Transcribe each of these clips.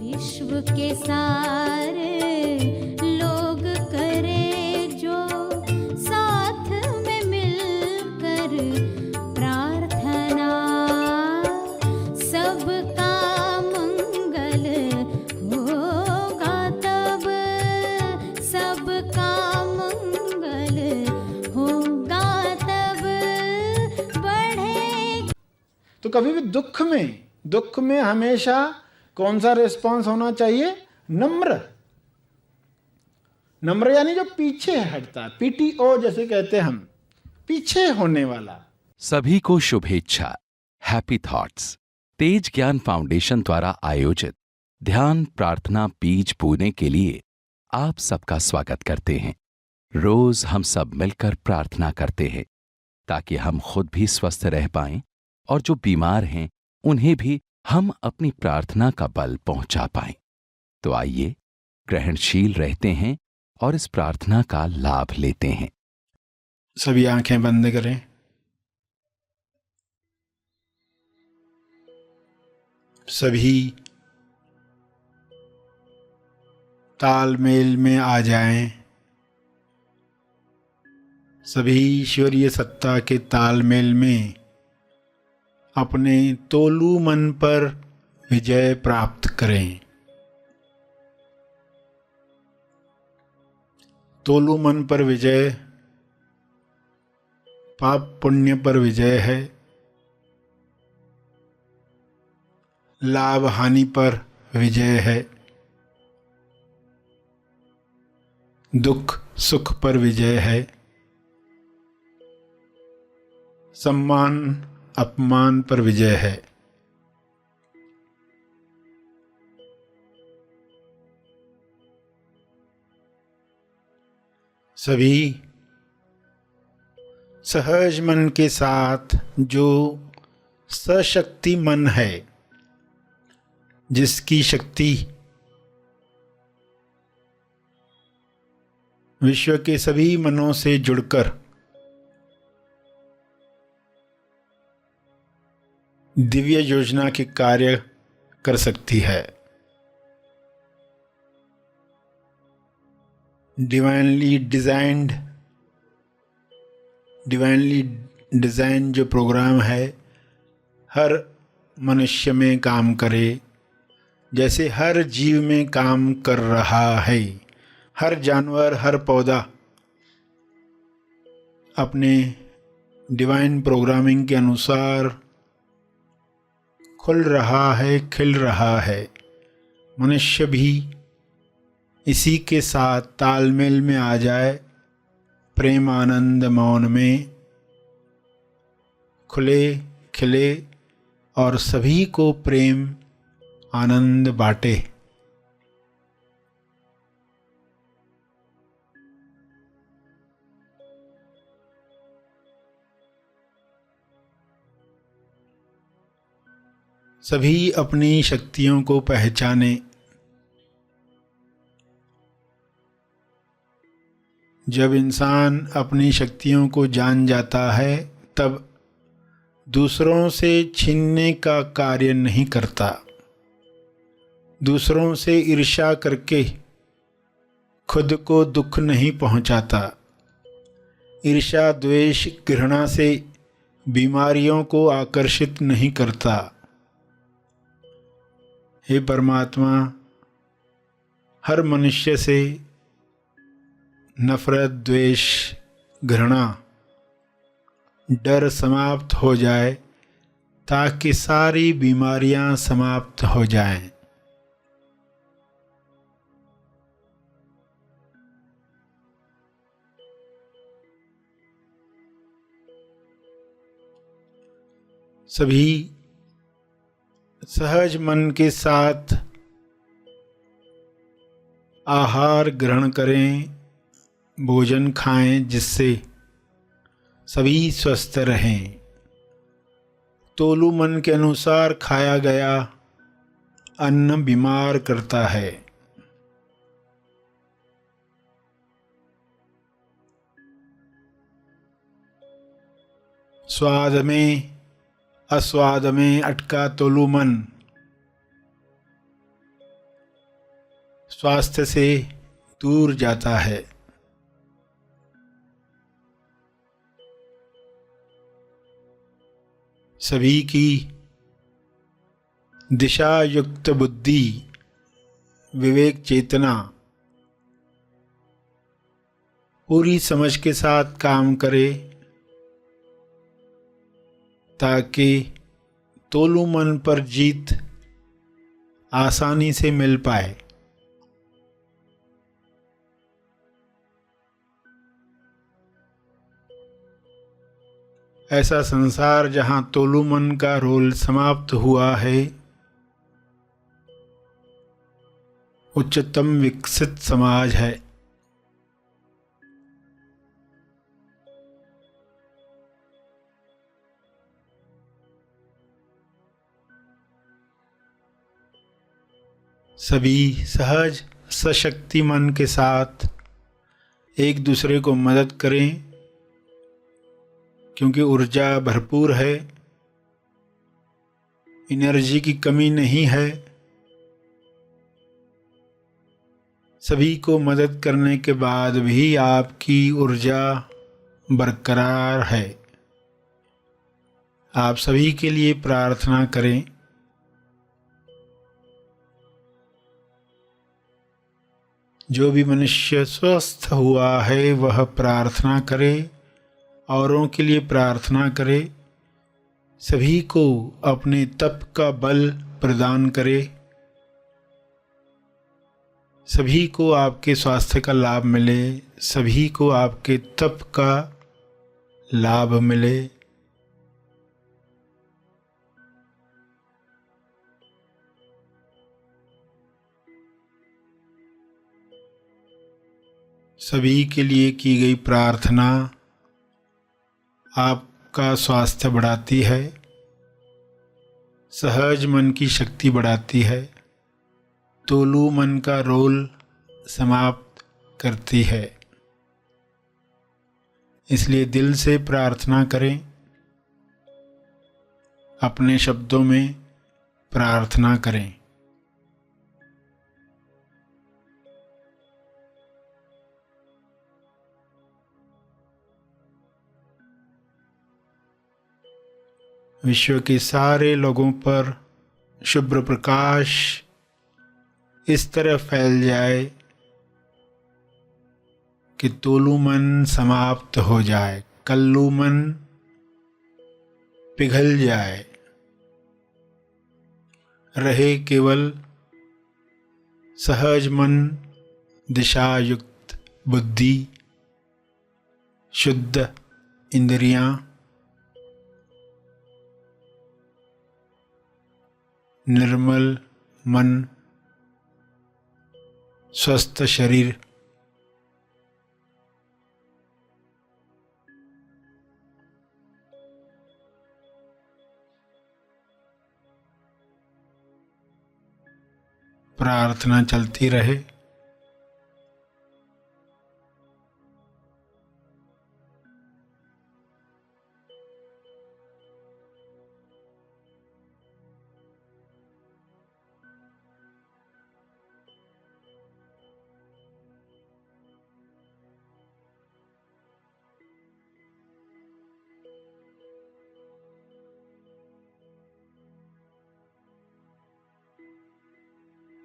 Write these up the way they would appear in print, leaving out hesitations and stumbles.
विश्व के सारे लोग करे जो साथ में मिलकर प्रार्थना, सबका मंगल होगा तब, सबका मंगल होगा तब बढ़े। तो कभी भी दुख में हमेशा कौन सा रिस्पॉन्स होना चाहिए? नम्र यानी जो पीछे हटता, पीटीओ जैसे कहते हम, पीछे होने वाला। सभी को शुभेच्छा। हैप्पी थॉट्स तेज ज्ञान फाउंडेशन द्वारा आयोजित ध्यान प्रार्थना बीज बोने के लिए आप सबका स्वागत करते हैं। रोज हम सब मिलकर प्रार्थना करते हैं ताकि हम खुद भी स्वस्थ रह पाएं और जो बीमार हैं उन्हें भी हम अपनी प्रार्थना का बल पहुंचा पाएं। तो आइए ग्रहणशील रहते हैं और इस प्रार्थना का लाभ लेते हैं। सभी आंखें बंद करें। सभी तालमेल में आ जाएं। सभी ईश्वरीय सत्ता के तालमेल में अपने तोलू मन पर विजय प्राप्त करें। तोलू मन पर विजय पाप पुण्य पर विजय है, लाभ हानि पर विजय है, दुख सुख पर विजय है, सम्मान अपमान पर विजय है। सभी सहज मन के साथ, जो सशक्ति मन है, जिसकी शक्ति विश्व के सभी मनों से जुड़कर दिव्य योजना के कार्य कर सकती है। डिवाइनली डिजाइन जो प्रोग्राम है हर मनुष्य में काम करे, जैसे हर जीव में काम कर रहा है। हर जानवर, हर पौधा अपने डिवाइन प्रोग्रामिंग के अनुसार खुल रहा है, खिल रहा है। मनुष्य भी इसी के साथ तालमेल में आ जाए, प्रेम आनंद मौन में खुले खिले और सभी को प्रेम आनंद बांटे। सभी अपनी शक्तियों को पहचाने। जब इंसान अपनी शक्तियों को जान जाता है तब दूसरों से छीनने का कार्य नहीं करता, दूसरों से ईर्ष्या करके खुद को दुख नहीं पहुंचाता, ईर्ष्या द्वेष घृणा से बीमारियों को आकर्षित नहीं करता। हे परमात्मा, हर मनुष्य से नफरत द्वेष घृणा डर समाप्त हो जाए ताकि सारी बीमारियां समाप्त हो जाएं। सभी सहज मन के साथ आहार ग्रहण करें, भोजन खाएं जिससे सभी स्वस्थ रहें। तोलू मन के अनुसार खाया गया अन्न बीमार करता है। स्वाद में अस्वाद में अटका तोलू मन स्वास्थ्य से दूर जाता है। सभी की दिशा युक्त बुद्धि, विवेक चेतना पूरी समझ के साथ काम करे, ताकि तोलू मन पर जीत आसानी से मिल पाए। ऐसा संसार जहाँ तोलू मन का रोल समाप्त हुआ है, उच्चतम विकसित समाज है। सभी सहज सशक्ति मन के साथ एक दूसरे को मदद करें, क्योंकि ऊर्जा भरपूर है, एनर्जी की कमी नहीं है। सभी को मदद करने के बाद भी आपकी ऊर्जा बरकरार है। आप सभी के लिए प्रार्थना करें। जो भी मनुष्य स्वस्थ हुआ है वह प्रार्थना करे, औरों के लिए प्रार्थना करे, सभी को अपने तप का बल प्रदान करे, सभी को आपके स्वास्थ्य का लाभ मिले, सभी को आपके तप का लाभ मिले। सभी के लिए की गई प्रार्थना आपका स्वास्थ्य बढ़ाती है, सहज मन की शक्ति बढ़ाती है, तोलू मन का रोल समाप्त करती है। इसलिए दिल से प्रार्थना करें, अपने शब्दों में प्रार्थना करें। विश्व के सारे लोगों पर शुभ्र प्रकाश इस तरह फैल जाए कि तोलू मन समाप्त हो जाए, कल्लू मन पिघल जाए, रहे केवल सहज मन, दिशा युक्त बुद्धि, शुद्ध इंद्रियां, निर्मल मन, स्वस्थ शरीर। प्रार्थना चलती रहे।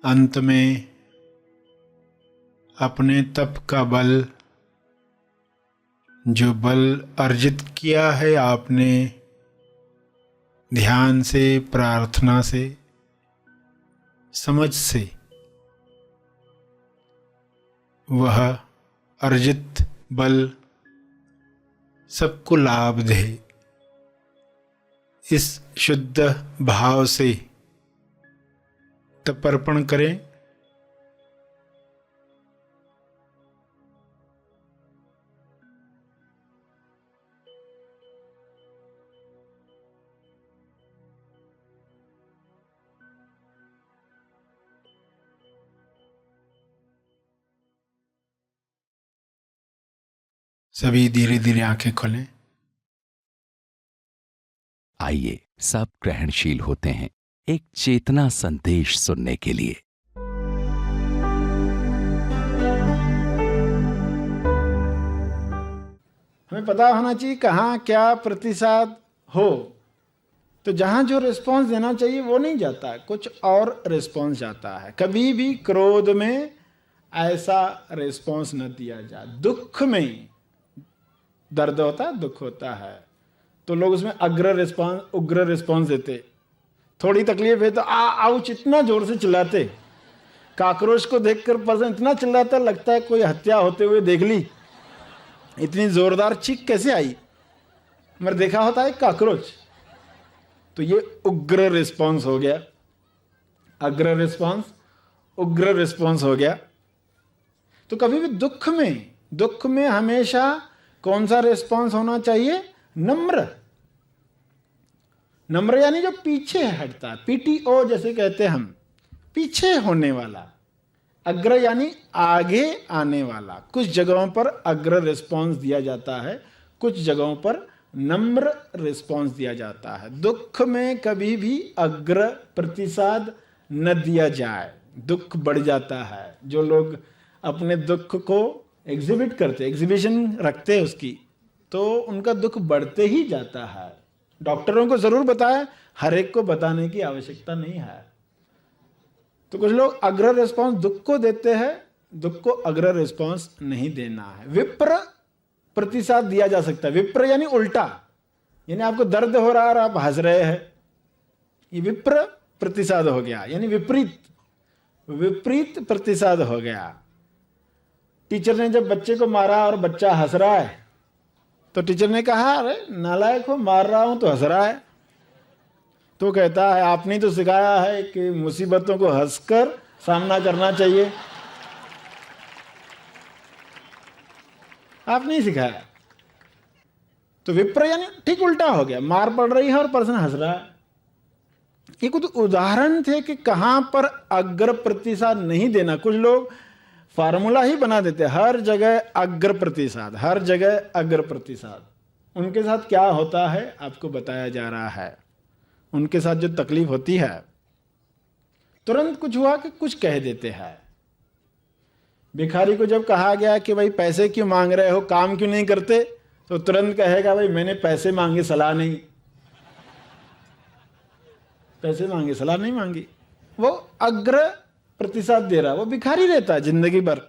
अंत में अपने तप का बल, जो बल अर्जित किया है आपने ध्यान से, प्रार्थना से, समझ से, वह अर्जित बल सबको लाभ दे। इस शुद्ध भाव से तपर्पण करें। सभी धीरे धीरे आंखें खोलें। आइए सब ग्रहणशील होते हैं एक चेतना संदेश सुनने के लिए। हमें पता होना चाहिए कहाँ क्या प्रतिसाद हो, तो जहाँ जो रिस्पॉन्स देना चाहिए वो नहीं जाता, कुछ और रिस्पॉन्स जाता है। कभी भी क्रोध में ऐसा रिस्पॉन्स न दिया जाए। दुख में दर्द होता है, दुख होता है, तो लोग उसमें उग्र रिस्पॉन्स देते। थोड़ी तकलीफ है तो आउच इतना जोर से चिल्लाते। काकरोच को देखकर पर्सन इतना चिल्लाता लगता है कोई हत्या होते हुए देख ली, इतनी जोरदार चीख कैसे आई। मगर देखा होता है काकरोच, तो ये उग्र रिस्पॉन्स हो गया, अग्र रिस्पॉन्स, उग्र रिस्पॉन्स हो गया। तो कभी भी दुख में हमेशा कौन सा रिस्पॉन्स होना चाहिए? नम्र यानी जो पीछे हटता है, PTO जैसे कहते हैं हम, पीछे होने वाला। अग्र यानी आगे आने वाला। कुछ जगहों पर अग्र रिस्पॉन्स दिया जाता है, कुछ जगहों पर नम्र रिस्पॉन्स दिया जाता है। दुख में कभी भी अग्र प्रतिसाद न दिया जाए, दुख बढ़ जाता है। जो लोग अपने दुख को एग्जिबिट करते, एग्जिबिशन रखते हैं उसकी, तो उनका दुख बढ़ते ही जाता है। डॉक्टरों को जरूर बताया, हर एक को बताने की आवश्यकता नहीं है। तो कुछ लोग अग्र रिस्पॉन्स दुख को देते हैं, दुख को अग्र रिस्पॉन्स नहीं देना है। विप्र प्रतिसाद दिया जा सकता है। विप्र यानी उल्टा, यानी आपको दर्द हो रहा है और आप हंस रहे हैं, ये विप्र प्रतिसाद हो गया, यानी विपरीत प्रतिसाद हो गया। टीचर ने जब बच्चे को मारा और बच्चा हंस रहा है, तो टीचर ने कहा अरे नालायक हो, मार रहा हूं तो हंस रहा है। तो कहता है आपने तो सिखाया है कि मुसीबतों को हंसकर सामना करना चाहिए, आप नहीं सिखाया। तो विप्र यानी ठीक उल्टा हो गया, मार पड़ रही है और पर्सन हंस रहा है। ये कुछ उदाहरण थे कि कहां पर अग्र प्रतिसाद नहीं देना। कुछ लोग फार्मूला ही बना देते, हर जगह अग्र प्रतिसाद, हर जगह अग्र प्रतिसाद। उनके साथ क्या होता है आपको बताया जा रहा है। उनके साथ जो तकलीफ होती है, तुरंत कुछ हुआ कि कुछ कह देते हैं। भिखारी को जब कहा गया कि भाई पैसे क्यों मांग रहे हो, काम क्यों नहीं करते, तो तुरंत कहेगा भाई मैंने पैसे मांगे, सलाह नहीं। पैसे मांगे, सलाह नहीं मांगी। वो अग्र प्रतिसाद दे रहा, वो भिखारी रहता है जिंदगी भर,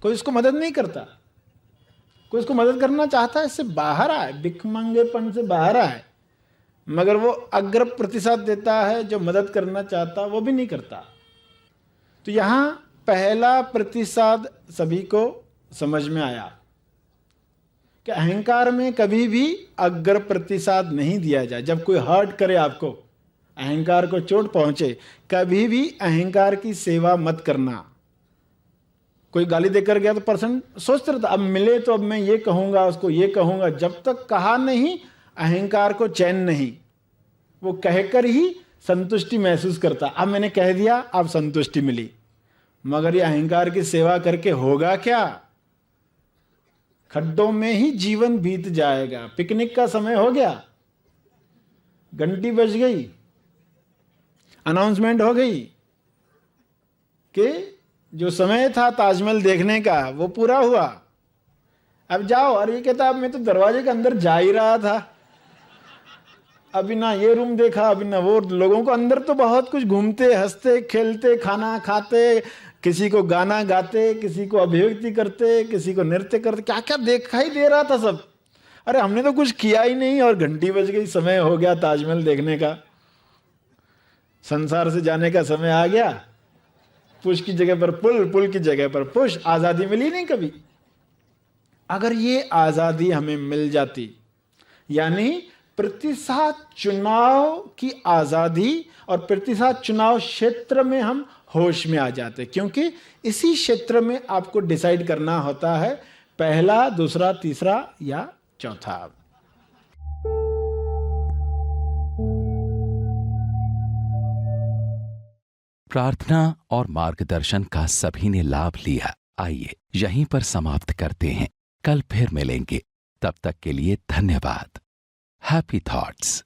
कोई उसको मदद नहीं करता। कोई उसको मदद करना चाहता है, इससे बाहर आए, भिखमंगेपन से बाहर आए, मगर वो अग्र प्रतिसाद देता है। जो मदद करना चाहता वो भी नहीं करता। तो यहां पहला प्रतिसाद सभी को समझ में आया कि अहंकार में कभी भी अग्र प्रतिसाद नहीं दिया जाए। जब कोई हर्ट करे आपको, अहंकार को चोट पहुंचे, कभी भी अहंकार की सेवा मत करना। कोई गाली देकर गया तो पर्सन सोचता रहता अब मिले तो अब मैं ये कहूंगा, उसको ये कहूंगा। जब तक कहा नहीं, अहंकार को चैन नहीं। वो कहकर ही संतुष्टि महसूस करता, अब मैंने कह दिया, अब संतुष्टि मिली। मगर ये अहंकार की सेवा करके होगा क्या? खड्डों में ही जीवन बीत जाएगा। पिकनिक का समय हो गया, घंटी बज गई, अनाउंसमेंट हो गई कि जो समय था ताजमहल देखने का वो पूरा हुआ, अब जाओ। और ये कहता अब मैं तो दरवाजे के अंदर जा ही रहा था, अभी ना ये रूम देखा, अभी ना वो। लोगों को अंदर तो बहुत कुछ घूमते, हंसते, खेलते, खाना खाते, किसी को गाना गाते, किसी को अभिव्यक्ति करते, किसी को नृत्य करते, क्या क्या दिखाई दे रहा था सब। अरे हमने तो कुछ किया ही नहीं और घंटी बज गई, समय हो गया ताजमहल देखने का, संसार से जाने का समय आ गया। पुश की जगह पर पुल, पुल की जगह पर पुश। आजादी मिली नहीं कभी। अगर ये आजादी हमें मिल जाती, यानी प्रतिसाद चुनाव की आजादी, और प्रतिसाद चुनाव क्षेत्र में हम होश में आ जाते, क्योंकि इसी क्षेत्र में आपको डिसाइड करना होता है पहला, दूसरा, तीसरा या चौथा। प्रार्थना और मार्गदर्शन का सभी ने लाभ लिया। आइए यहीं पर समाप्त करते हैं, कल फिर मिलेंगे। तब तक के लिए धन्यवाद। Happy thoughts.